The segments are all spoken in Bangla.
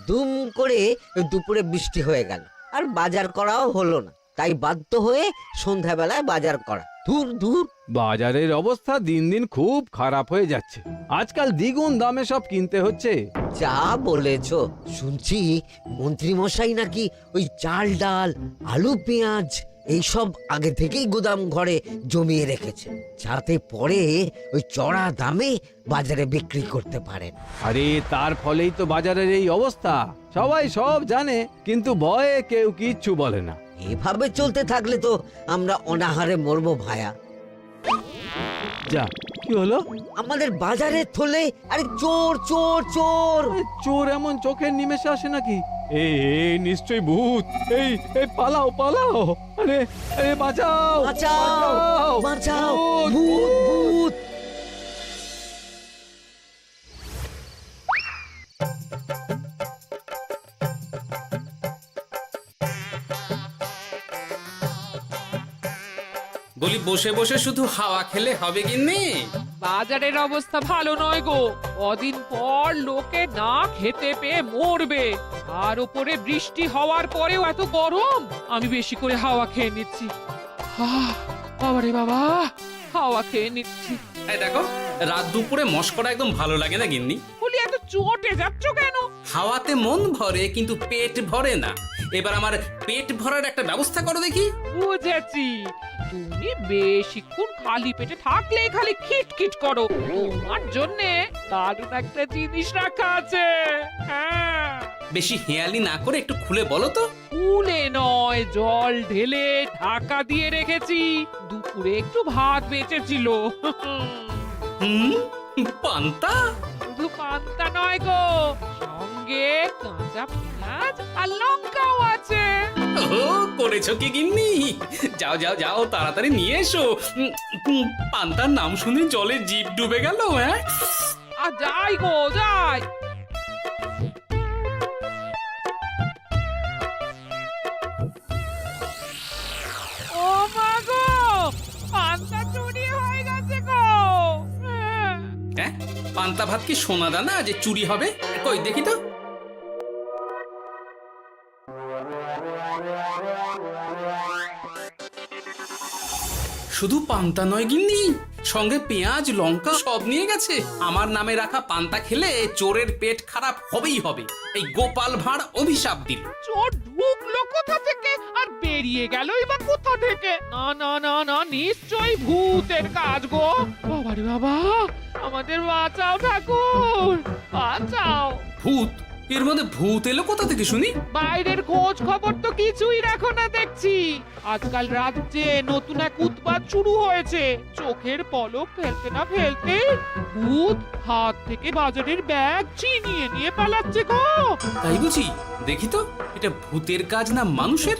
দুম করে দুপুরে বৃষ্টি হয়ে গেল, আর বাজার করাও হলো না। তাই বাধ্য হয়ে সন্ধ্যাবেলায় বাজার করা। দূর দূর। বাজারের অবস্থা দিন দিন খুব খারাপ হয়ে যাচ্ছে। আজকাল দ্বিগুণ দামে সব কিনতে হচ্ছে। যা বলেছো। শুনছি মন্ত্রী মশাই নাকি ওই চাল ডাল আলু পেঁয়াজ এইসব আগে থেকেই গোদাম ঘরে জমিয়ে রেখেছে, যাতে পরে ওই চড়া দামে বাজারে বিক্রি করতে পারেন। আরে তার ফলেই তো বাজারের এই অবস্থা। সবাই সব জানে, কিন্তু ভয়ে কেউ কিচ্ছু বলে না। এভাবে চলতে থাকলে তো আমরা অনাহারে মরবো ভায়া। যা, কি হলো? আমাদের বাজারে থলে আরে চোর চোর চোর। আরে, চোর এমন চোখের নিমেষে আসে নাকি? এই নিশ্চয়ই ভূত। এই পালাও পালাও। আরে আরে বাঁচাও বাঁচাও বাঁচাও, ভূত ভূত। বলি বসে বসে শুধু হাওয়া খেলে হবে গিন্নি? বাজারের অবস্থা ভালো নয় গো। কদিন পর লোকে না খেতে পেয়ে মরবে, আর উপরে বৃষ্টি হওয়ার পরেও এত গরম। আমি বেশি করে হাওয়া খেয়ে নিচ্ছি। বাবারে বাবা, হাওয়া খেয়ে নিচ্ছি। এই দেখো, রাত দুপুরে মস্করা একদম ভালো লাগে না গিন্নি। বলি এত চটে যাচ্ছ কেন? হাওয়াতে মন ভরে কিন্তু পেট ভরে না। এবার আমার পেট ভরার একটা ব্যবস্থা করো দেখি। বুঝেছি, তুমি বেশিক্ষণ খালি পেটে থাকলে খালি খিটখিট করো। তোমার জন্যে দারুণ একটা জিনিস রাখা আছে। হ্যাঁ, বেশি হেয়ালি না করে একটু খুলে বলো তো। ফুলে নয়, জল ঢেলে ঢাকা দিয়ে রেখেছি। দুপুরে একটু ভাত বেঁচেছিল। হুম, পান্তা? শুধু পান্তা নয় গো, সঙ্গে কাঁচা পেঁয়াজ আর লঙ্কাও আছে। ও, করেছো কি গিন্নি? যাও যাও যাও, তাড়াতাড়ি নিয়ে এসো। পান্তার নাম শুনে জলে জিভ ডুবে গেল। হ্যাঁ, আর যাই গো যাই। ও মা গো, পান্তা চুরি হয়ে গেছে গো। হ্যাঁ, পান্তা ভাত কি সোনা দানা যে চুরি হবে? কই দেখি তো। শুধু পান্তা নয় গিন্নি, সঙ্গে পেঁয়াজ লঙ্কা সব নিয়ে গেছে। আমার নামে রাখা পান্তা খেলে চোরের পেট খারাপ হবেই হবে। এই গোপাল ভাঁড় অভিশাপ দিল। চোর ঢুকলো কোথা থেকে আর বেরিয়ে গেলই বা কোথা থেকে? না না না না, নিশ্চয়ই ভূতের কাজ গো। বাবারে বাবা, আমাদের বাঁচাও ঠাকুর, বাঁচাও। ভূত? এর মধ্যে ভূত এলো কোথা থেকে শুনি? বাইরের খোঁজ খবর তো কিছুই রাখো না দেখছি। আজকাল রাজ্যে নতুন এক উৎপাত শুরু হয়েছে। চোখের পলক ফেলতে না ফেলতে ভূত হাত থেকে বাজারের ব্যাগ ছিনিয়ে নিয়ে পালাচ্ছে গো। তাই বুঝি? দেখি তো, এটা ভূতের কাজ না মানুষের?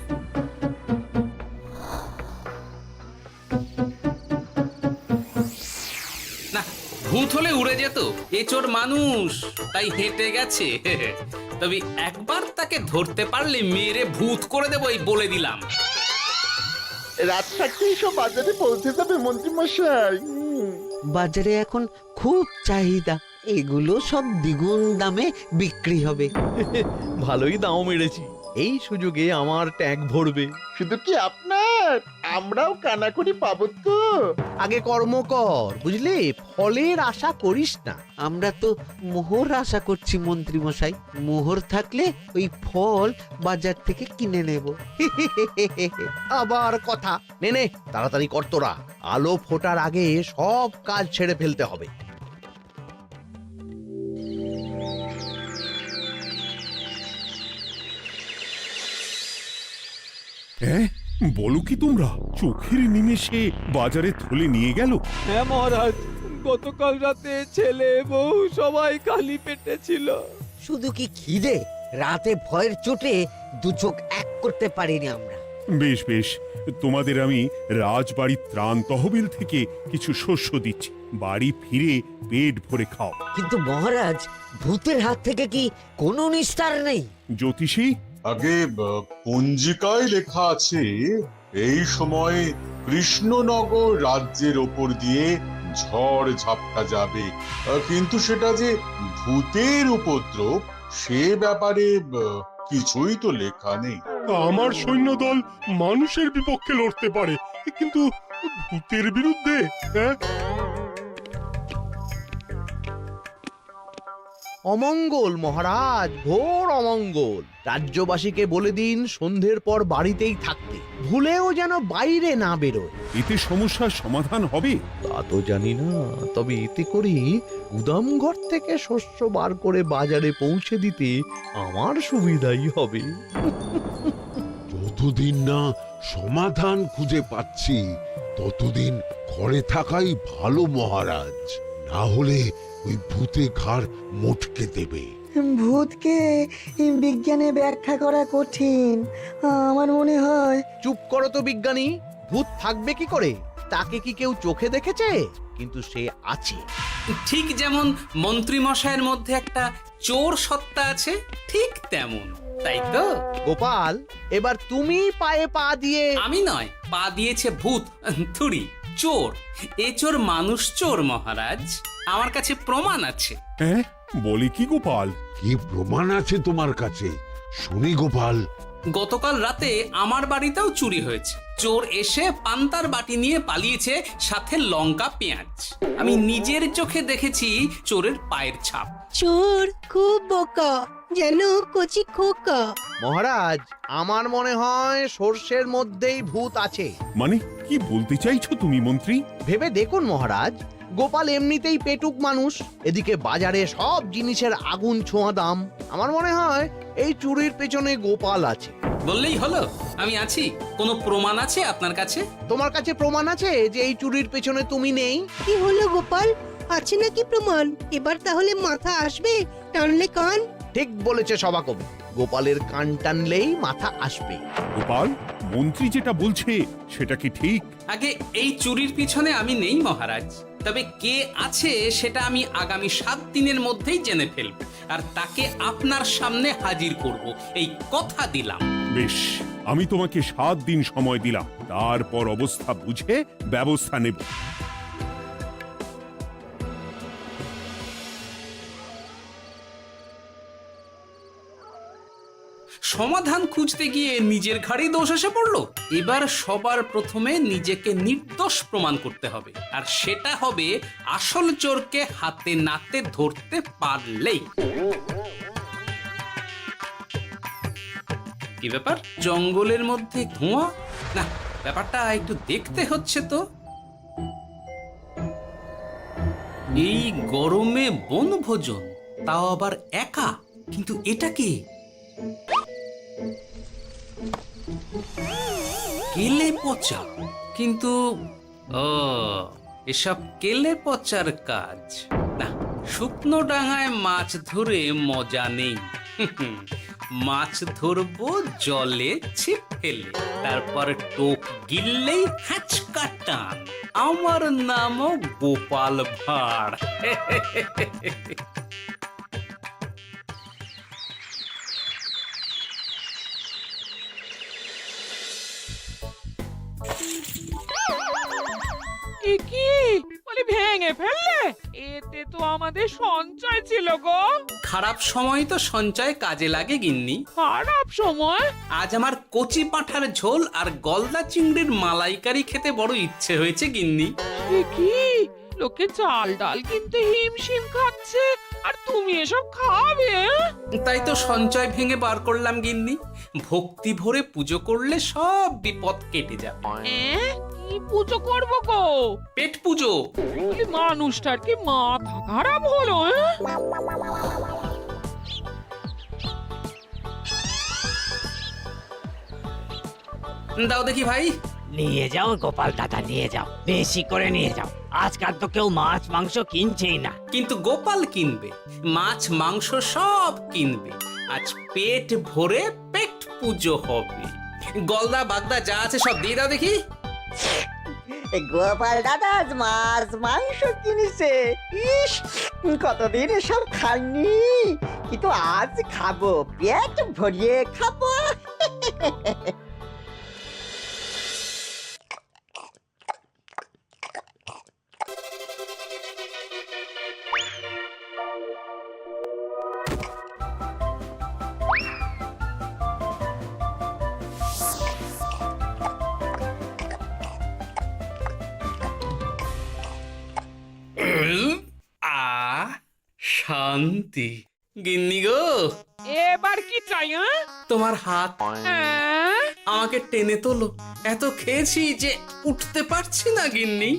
না, ভূত হলে উড়ে যেত। এ চোর মানুষ, তাই হেঁটে গেছে। তবে একবার তাকে ধরতে পারলে মেরে ভূত করে দেবো, এই বলে দিলাম। রাত থাকতেই সব বাজারে পৌঁছে যাবে মন্ত্রী মশাই। বাজারে এখন খুব চাহিদা, এগুলো সব দ্বিগুণ দামে বিক্রি হবে। ভালোই দাম মেরেছি, এই সুযোগে আমার ট্যাঙ্ক ভরবে। শুধু কি আপনার, আমরাও কানাকড়ি পাবো তো। আগে কর্ম কর, বুঝলি, ফলের আশা করিস না। আমরা তো মোহর আশা করছি মন্ত্রী মশাই। মোহর থাকলে ওই ফল বাজার থেকে কিনে নেব। আবার কথা, নে নে তাড়াতাড়ি কর তোরা, আলো ফোটার আগে সব কাজ ছেড়ে ফেলতে হবে। হ্যাঁ, বলো কি তোমরা? চোখের নিমেষে বাজারে থলে নিয়ে গেল? হ্যাঁ মহারাজ, গতকাল রাতে ছেলে বউ সবাই খালি পেটে ছিল। শুধু কি খিদে, রাতে ভয়ের চোটে দু চোখ এক করতে পারিনি আমরা। বেশ বেশ, তোমাদের আমি রাজবাড়ির ত্রাণ তহবিল থেকে কিছু শস্য দিচ্ছি। বাড়ি ফিরে পেট ভরে খাও। কিন্তু মহারাজ, ভূতের হাত থেকে কি কোনো নিস্তার নেই? জ্যোতিষী, আগে পঞ্জিকায় লেখা আছে এই সময় কৃষ্ণনগর রাজ্যের ওপর দিয়ে ঝড় ঝাপটা যাবে, কিন্তু সেটা যে ভূতের উপদ্রব সে ব্যাপারে কিছুই তো লেখা নেই। আমার সৈন্যদল মানুষের বিপক্ষে লড়তে পারে, কিন্তু ভূতের বিরুদ্ধে? হ্যাঁ, অমঙ্গল মহারাজ, ঘোর অমঙ্গল। রাজ্যবাসীকে বলে দিন সন্ধ্যের পর বাড়িতেই থাকতে, ভুলেও যেন বাইরে না বেরোয়। এতে সমস্যার সমাধান হবে? তা তো জানি না, তবে এতে করে গুদামঘর থেকে শস্য বার করে বাজারে পৌঁছে দিতে আমার সুবিধাই হবে। যতদিন না সমাধান খুঁজে পাচ্ছি ততদিন ঘরে থাকাই ভালো মহারাজ, না হলে ওই ভূতে ঘাড় মোটকে দেবে। ভূতকে বিজ্ঞানে ব্যাখ্যা করা কঠিন, আমার মনে হয়। চুপ করো তো বিজ্ঞানী, ভূত থাকবে কি করে? তাকে কি কেউ চোখে দেখেছে? কিন্তু সে আছে। ঠিক যেমন মন্ত্রী মশাইয়ের মধ্যে একটা চোর সত্তা আছে, ঠিক তেমন, তাই তো? গোপাল, এবার তুমি পায়ে পা দিয়ে। আমি নয়, পা দিয়েছে ভূত, থুড়ি চোর। এ চোর মানুষ চোর মহারাজ, আমার কাছে প্রমাণ আছে। হ্যাঁ, বলে কি গোপাল? কি প্রমাণ আছে তোমার কাছে? শুনি গোপাল। গতকাল রাতে আমার বাড়িতেও চুরি হয়েছে। চোর এসে পান্তার বাটি নিয়ে পালিয়েছে, সাথে লঙ্কা পেঁয়াজ। আমি নিজের চোখে দেখেছি চোরের পায়ের ছাপ। চোর খুব বোকা, যেন কচি খোকা। মহারাজ, আমার মনে হয় সর্ষের মধ্যেই ভূত আছে। মানে কি বলতে চাইছো তুমি মন্ত্রী? ভেবে দেখুন মহারাজ, গোপাল এমনিতেই পেটুক মানুষ, এদিকে বাজারে সব জিনিসের আগুন ছোঁয়া দাম। আমার মনে হয় এই চুরির পেছনে গোপাল আছে। বললেই হলো আমি আছি। কোনো প্রমাণ আছে আপনার কাছে? তোমার কাছে প্রমাণ আছে যে এই চুরির পেছনে তুমি নেই? কি হলো গোপাল, আছে নাকি প্রমাণ? এবার তাহলে মাথা আসবে, টানলে কান। ঠিক বলেছে সভাকবি, গোপালের কান টানলেই মাথা আসবে। গোপাল, মন্ত্রী যেটা বলছে সেটা কি ঠিক? আগে এই চুরির পিছনে আমি নেই মহারাজ, তবে কে আছে সেটা আমি আগামী 7 দিনের মধ্যেই জেনে ফেলব, আর তাকে আপনার সামনে হাজির করব, এই কথা দিলাম। বেশ, আমি তোমাকে 7 দিন সময় দিলাম, তারপর অবস্থা বুঝে ব্যবস্থা নেব। সমাধান খুঁজতে গিয়ে নিজের ঘাড়েই দোষ এসে পড়লো। এবার সবার প্রথমে নিজেকে নির্দোষ প্রমাণ করতে হবে, আর সেটা হবে আসল চোরকে হাতে নাতে ধরতে পারলেই। কি ব্যাপার, জঙ্গলের মধ্যে ধোঁয়া? না, ব্যাপারটা একটু দেখতে হচ্ছে তো। এই গরমে বনভোজন, তাও আবার একা, কিন্তু এটা কি? কেলে পচা, কিন্তু এসব কেলে পচার কাজ না। শুকনো ডাঙায় মাছ ধরে মজা নেই। মাছ ধরবো জলে ছিপ ফেলে, তারপর টোপ গিললেই হ্যাচকা টান। আমার নামও গোপাল ভাঁড়। এ কি বলি, ভেঙে ফেললে? এতে তো আমাদের সঞ্চয় ছিল গো। খারাপ সময় তো সঞ্চয় কাজে লাগে গিন্নি। খারাপ সময়? আজ আমার কচি পাঁঠার ঝোল আর গলদা চিংড়ির মালাইকারি খেতে বড় ইচ্ছে হয়েছে গিন্নি। এ কি, লোকে চাল ডাল কিনতে হিমশিম খাচ্ছে, আর তুমি এসব খাবে? তাই তো সঞ্চয় ভেঙে বার করলাম গিন্নি। ভক্তি ভরে পুজো করলে সব বিপদ কেটে যাবে। কি পুজো করবো গো? পেট পুজো। বলি, মানুষটার কি মাথা খারাপ হলো? দাও দেখি ভাই। নিয়ে যাও গোপাল দাদা, নিয়ে যাও, বেশি করে নিয়ে যাও। আজকাল তো কেউ মাছ মাংস কিনছেই না। কিন্তু গোপাল কিনবে, মাছ মাংস সব কিনবে। আজ পেট ভরে পেট পুজো হবে। গলদা বাগদা যা আছে সব দিয়ে দাও দেখি। গোপাল দাদা মাছ মাংস কিনেছে, ইস কতদিন এসব খাইনি, কিন্তু আজ খাবো, পেট ভরিয়ে খাবো। শান্তি। গিন্নি গো, এবার কি চাই? তোমার হাত হ্যাঁ? আমাকে টেনে তোলো। এত খেয়েছি যে উঠতে পারছি না গিন্নি।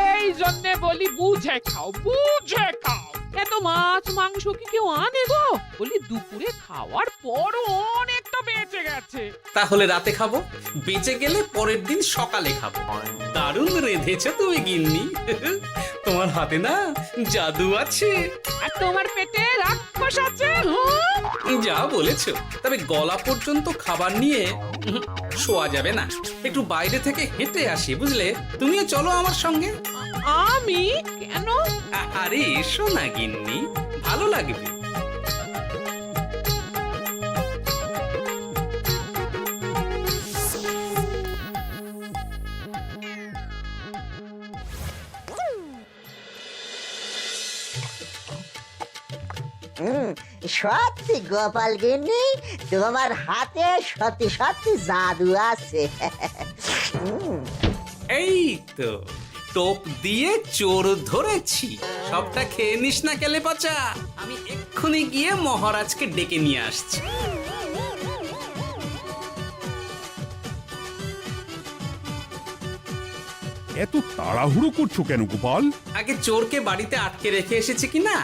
এই জন্যে বলি বুঝে খাও, বুঝে খাও। এত মাছ মাংস কি কেউ আনে গো? বলি দুপুরে খাওয়ার পরও অনেকটা বেঁচে গেছে। তাহলে রাতে খাবো, বেঁচে গেলে পরের দিন সকালে খাবো। দারুণ রেঁধেছো তুমি গিন্নি। তোমার হাতে না জাদু আছে। আর তোমার পেটে রাক্ষস আছে। হ্যাঁ? যা বলেছো, তবে গলা পর্যন্ত খাবার নিয়ে শোয়া যাবে না। একটু বাইরে থেকে হেঁটে আসি, বুঝলে? তুমিও চলো আমার সঙ্গে। আমি কেন? আরে এসো না গিন্নি, ভালো লাগবে। সত্যি গোপাল গিন্নি, তোমার হাতে সত্যি সত্যি জাদু আছে। এই তো টোপ দিয়ে চোর ধরেছি। সবটা খেয়ে নিস না কেলে পচা। আমি এক্ষুনি গিয়ে মহারাজকে ডেকে নিয়ে আসছি। এত তাড়াহুড়ো করছো কেন গোপাল? আগে চোরকে বাড়িতে আটকে রেখে এসেছে কিনা,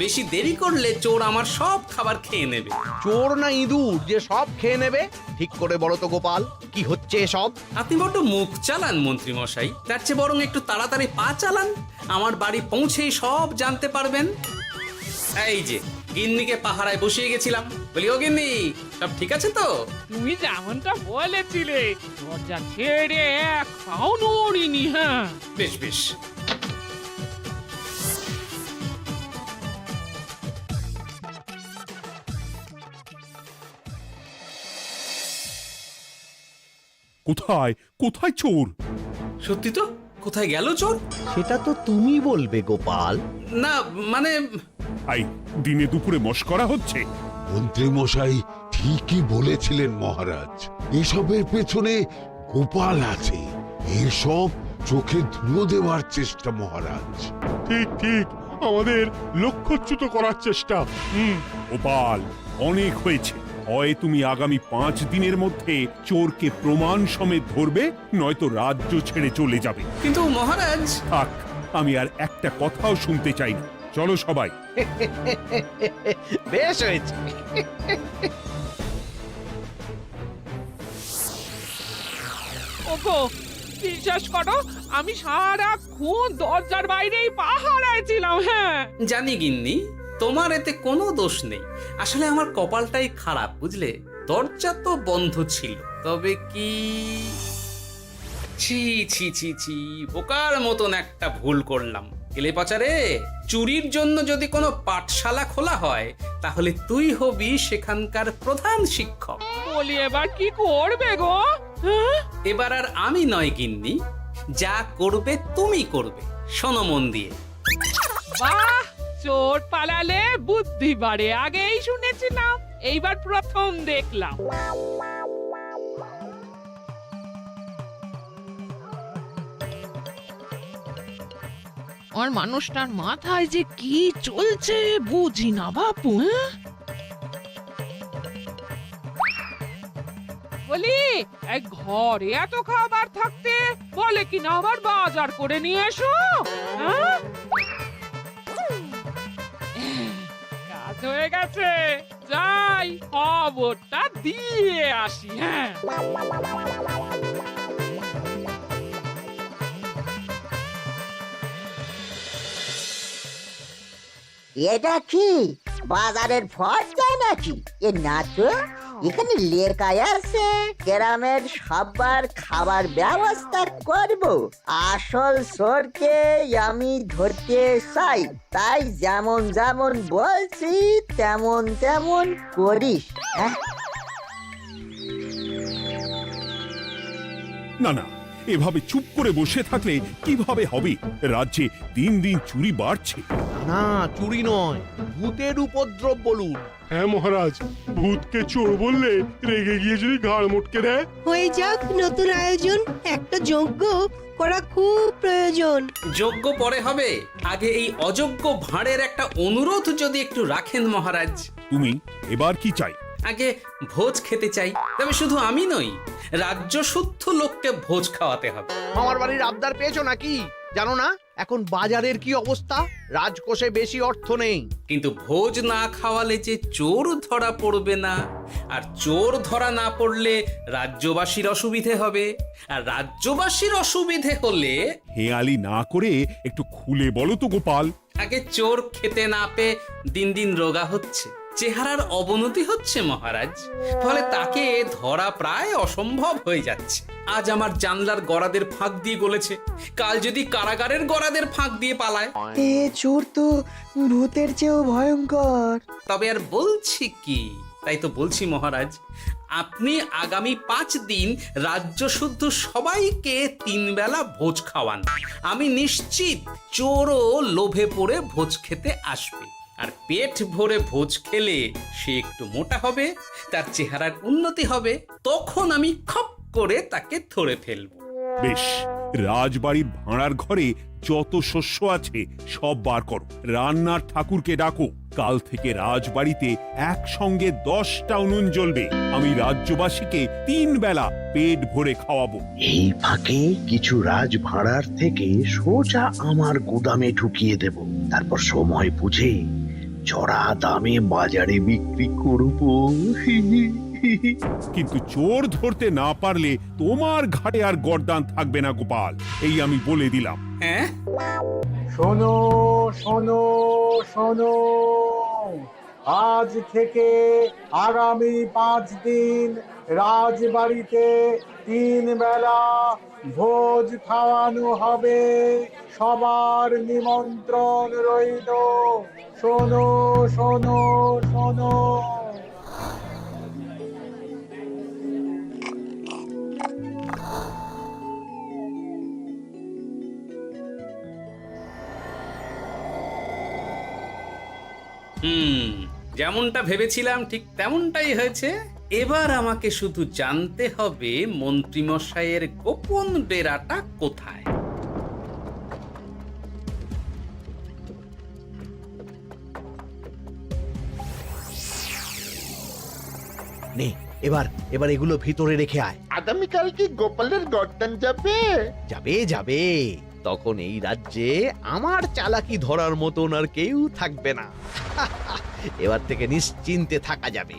বেশি দেরি করলে চোর আমার সব খাবার খেয়ে নেবে। চোর না ইঁদুর যে সব খেয়ে নেবে? ঠিক করে বলো তো গোপাল, কি হচ্ছে এসব? আপনি বড্ড মুখ চালান মন্ত্রী মশাই, তার চেয়ে বরং একটু তাড়াতাড়ি পা চালান। আমার বাড়ি পৌঁছেই সব জানতে পারবেন। এই যে গিন্নিকে পাহারায় বসিয়ে গেছিলাম, বলি ও গিন্নি, সব ঠিক আছে তো? তুমি যেমনটা বলেছিলে, দরজা ছেড়ে এক পাও নড়িনি। হ্যাঁ, বেশ বেশ। কোথায় কোথায় চোর? সত্যি তো, কোথায় গেল চোর? সেটা তো তুমি বলবে গোপাল। না মানে আই দিনে দুপুরে মশকরা হচ্ছে। মন্ত্রী মশাই ঠিকই বলেছিলেন মহারাজ, এসবের পেছনে গোপাল আছে। এসব চোখে ধুলো দেওয়ার চেষ্টা মহারাজ। ঠিক ঠিক, আমাদের লক্ষ্যচ্যুত করার চেষ্টা। গোপাল, অনেক হয়েছে। হয় তুমি আগামী 5 দিনের মধ্যে চোরকে প্রমাণ সমেত ধরবে, নয়তো রাজ্য ছেড়ে চলে যাবে। কিন্তু মহারাজ। থাক, আমি আর একটা কথাও শুনতে চাই না। চলো সবাই। বেশ হয়েছে। ওগো, বিশ্বাস করো, আমি সারাক্ষণ দরজার বাইরেই পাহারায় ছিলাম। হ্যাঁ, জানি গিন্নি, তোমার এতে কোনো দোষ নেই। আসলে আমার কপালটাই খারাপ, বুঝলে? দরজা তো বন্ধ ছিল, তবে কি ছি ছি ছি ছি, বোকার মতন একটা ভুল করলাম। এলে পাচারে, চুরির জন্য যদি কোনো পাঠশালা খোলা হয়, তাহলে তুই হবি সেখানকার প্রধান শিক্ষক। বলি এবার কি করবে গো? হ্যাঁ? এবার আর আমি নয় গিন্নি, যা করবে তুমি করবে। শোনো মন দিয়ে। বাহ, চোর পালালে বুদ্ধি বাড়ে, আগেই শুনেছিলাম, এইবার প্রথম দেখলাম। আর মানুষটার মাথায় যে কি চলছে বুঝি না বাপু। হ্যাঁ, বলি এই ঘরে এত খাবার থাকতে বলে কিনা আবার বাজার করে নিয়ে এসো। হ্যাঁ, কাজ হয়ে গেছে, যাই খবরটা দিয়ে আসি। হ্যাঁ, এটা কি বাজারের ফর্দা নাকি? এ না তো, এখানে লেখাই আছে গ্রামের সবার খাবার ব্যবস্থা করব। আসল চোরকে আমি ধরতে চাই, তাই যেমন যেমন বলছি তেমন তেমন করিস। না না, এভাবে চুপ করে বসে থাকলে কিভাবে হবে? রাজ্যে দিন দিন চুরি বাড়ছে। না, চুরি নয়, ভূতের উপদ্রব বলুন। হ্যাঁ মহারাজ, ভূতকে চোর বললে রেগে গিয়ে যদি ঘাড় মোটকে দেয়। হয়ে যাক নতুন আয়োজন, একটা যজ্ঞ করা খুব প্রয়োজন। যোগ্য পরে হবে, আগে এই অযোগ্য ভাঁড়ের একটা অনুরোধ যদি একটু রাখেন মহারাজ। তুমি এবার কি চাই? আগে ভোজ খেতে চাই, তবে শুধু আমি নই, রাজ্য শুদ্ধ লোককে ভোজ খাওয়াতে হবে। মামার বাড়ির আবদার পেয়েছো নাকি? জানো না এখন বাজারের কি অবস্থা? রাজকোষে বেশি অর্থ নেই। কিন্তু ভোজ না খাওয়ালে যে চোর ধরা পড়বে না, আর চোর ধরা না পড়লে রাজ্যবাসীর অসুবিধে হবে, আর রাজ্যবাসীর অসুবিধে হলে হেয়ালি না করে একটু খুলে বলো তো গোপাল। আগে চোর খেতে না পেয়ে দিন দিন রোগা হচ্ছে, চেহারার অবনতি হচ্ছে মহারাজ, ফলে তাকে ধরা প্রায় অসম্ভব হয়ে যাচ্ছে। আজ আমার জানলার গড়াদের ফাঁক দিয়ে গলেছে, কাল যদি কারাগারের গড়াদের ফাঁক দিয়ে পালায়। এ চোর তো ভূতের চেয়েও ভয়ঙ্কর। তবে আর বলছি কি, তাই তো বলছি মহারাজ, আপনি আগামী 5 দিন রাজ্য শুদ্ধ সবাইকে 3 বেলা ভোজ খাওয়ান। আমি নিশ্চিত চোরও লোভে পড়ে ভোজ খেতে আসবে, আর পেট ভরে ভোজ খেলে সে একটু মোটা হবে, তার চেহারার উন্নতি হবে, তখন আমি খপ করে তাকে ধরে ফেলবো। বেশ, রাজবাড়ির ভাঁড়ার ঘরে যত শস্য আছে সব বার করো, রান্নার ঠাকুরকে ডাকো। কাল থেকে রাজবাড়িতে একসঙ্গে 10টা উনুন জ্বলবে। আমি রাজ্যবাসীকে 3 বেলা পেট ভরে খাওয়াবো। এই ফাঁকে কিছু রাজ ভাড়ার থেকে সোজা আমার গুদামে ঢুকিয়ে দেব, তারপর সময় বুঝে চড়া দামে বাজারে বিক্রি করব। কিন্তু চোর ধরতে না পারলে তোমার ঘাড়ে আর গর্দান থাকবে না গোপাল, এই আমি বলে দিলাম। হ্যাঁ, শোনো শোনো শোনো, আজ থেকে আগামী 5 দিন রাজবাড়িতে 3 বেলা ভোজ খাওয়ানো হবে, সবার নিমন্ত্রণ রইল। শোনো শোনো শোনো। যেমনটা ভেবেছিলাম ঠিক তেমনটাই হয়েছে। এবার আমাকে শুধু জানতে হবে মন্ত্রীমশাইয়ের গোপন ডেরাটা কোথায়। নে, এবার এবার এগুলো ভিতরে রেখে আয়। আগামীকাল কি গোপালের গর্দান যাবে? যাবে যাবে, তখন এই রাজ্যে আমার চালাকি ধরার মতন আর কেউ থাকবে না। এবার থেকে নিশ্চিন্তে থাকা যাবে।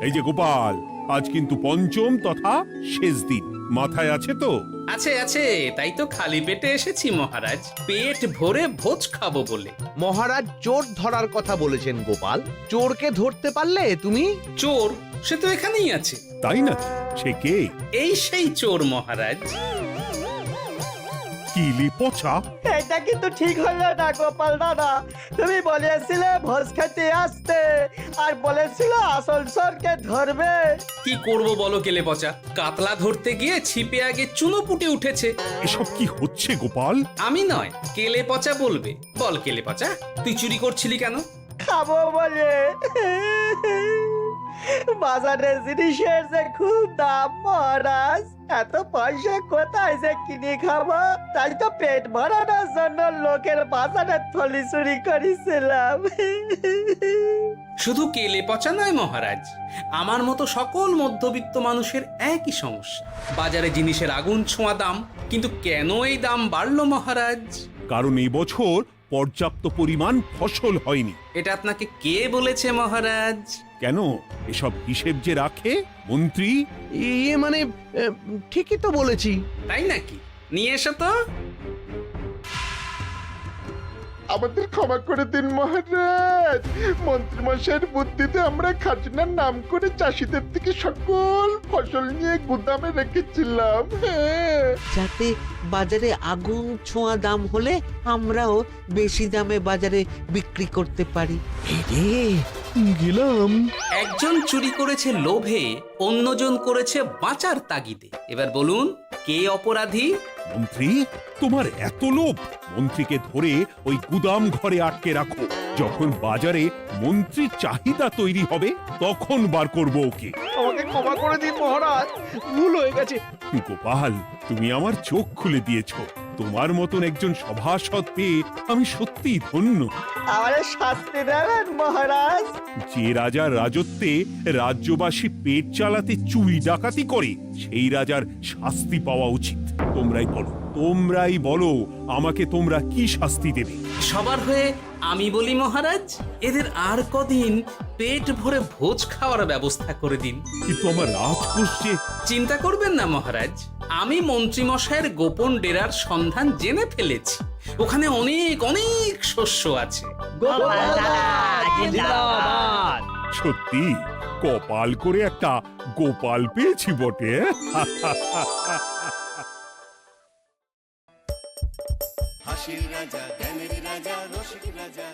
এই যে গোপাল, আজ কিন্তু পঞ্চম তথা শেষ দিন, মাথায় আছে তো? আছে আছে, তাই তো খালি পেটে এসেছি মহারাজ, পেট ভরে ভোজ খাবো বলে। মহারাজ চোর ধরার কথা বলেছেন গোপাল, চোরকে ধরতে পারলে তুমি? চোর সে তো এখানেই আছে। তাই নাকি? সে কে? এই সেই চোর মহারাজ। কিলি পচা, এটা কিন্তু ঠিক হলো না গোপাল দাদা। তুমি বলেছিলে ভোজ খেতে আসতে, আর বলেছিলে আসল চোরকে ধরবে। কি করব বলো কেলে পচা, কাতলা ধরতে গিয়ে ছিপে আগে চুনো পুটে উঠেছে। এসব কি হচ্ছে গোপাল? আমি নয়, কেলে পচা বলবে। বল কেলে পচা, তুই চুরি করছিলি কেন? খাবো বলে। বাজারের জিনিসের যে খুব দাম মহারাজ, এত পয়সা কোথায় যে কিনে খাবো, তাই তো পেট ভরানোর জন্য লোকের বাজারের থলি চুরি করেছিলাম। শুধু কেলে পচা নয় মহারাজ, আমার মতো সকল মধ্যবিত্ত মানুষের একই সমস্যা। বাজারে জিনিসের আগুন ছোঁয়া দাম, কিন্তু কেন এই দাম বাড়লো মহারাজ? কারণ এই বছর পর্যাপ্ত পরিমাণ ফসল হয়নি। এটা আপনাকে কে বলেছে মহারাজ? কেন, এসব হিসেব যে রাখে মন্ত্রী। ইয়ে মানে ঠিকই তো বলেছি। তাই নাকি? নিয়ে এসো তো। আমাদের ক্ষমা করে দিন মহারাজ। মন্ত্রীমশাইয়ের বুদ্ধিতে আমরা খাজনার নাম করে চাষিদের থেকে সকল ফসল নিয়ে গুদামে রেখেছিলাম। হ্যাঁ, যাতে বাজারে আগুন ছোঁয়া দাম হলে আমরাও বেশি দামে বাজারে বিক্রি করতে পারি। গেলাম। একজন চুরি করেছে লোভে, অন্যজন করেছে বাঁচার তাগিদে। এবার বলুন কে অপরাধী? মন্ত্রী, তোমার এত লোভ! মন্ত্রীকে ধরে ওই গুদাম ঘরে আটকে রাখো। যখন বাজারে মন্ত্রীর চাহিদা তৈরি হবে তখন বার করবো ওকে। আমাকে ক্ষমা করে দিন মহারাজ, ভুল হয়ে গেছে। গোপাল, তুমি আমার চোখ খুলে দিয়েছো। তোমার মতন একজন সভাসদ পেয়ে আমি সত্যিই ধন্য। আমারে শাস্তি দেবেন মহারাজ? যে রাজার রাজত্বে রাজ্যবাসী পেট চালাতে চুরি ডাকাতি করে সেই রাজার শাস্তি পাওয়া উচিত। তোমরাই বলো আমাকে তোমরা কি শাস্তি দেবে? সবার হয়ে আমি বলি মহারাজ, এদের আর কদিন পেট ভরে ভোজ খাওয়ার ব্যবস্থা করে দিন। কিন্তু আমার রাজকোষ যে... চিন্তা করবেন না মহারাজ, আমি মন্ত্রীমশাইয়ের গোপন ডেরার সন্ধান জেনে ফেলেছি। ওখানে অনেক অনেক শস্য আছে। সত্যি কপাল করে একটা গোপাল পেয়েছি বটে। হাসির রাজা, জ্ঞানের রাজা, রসিক রাজা।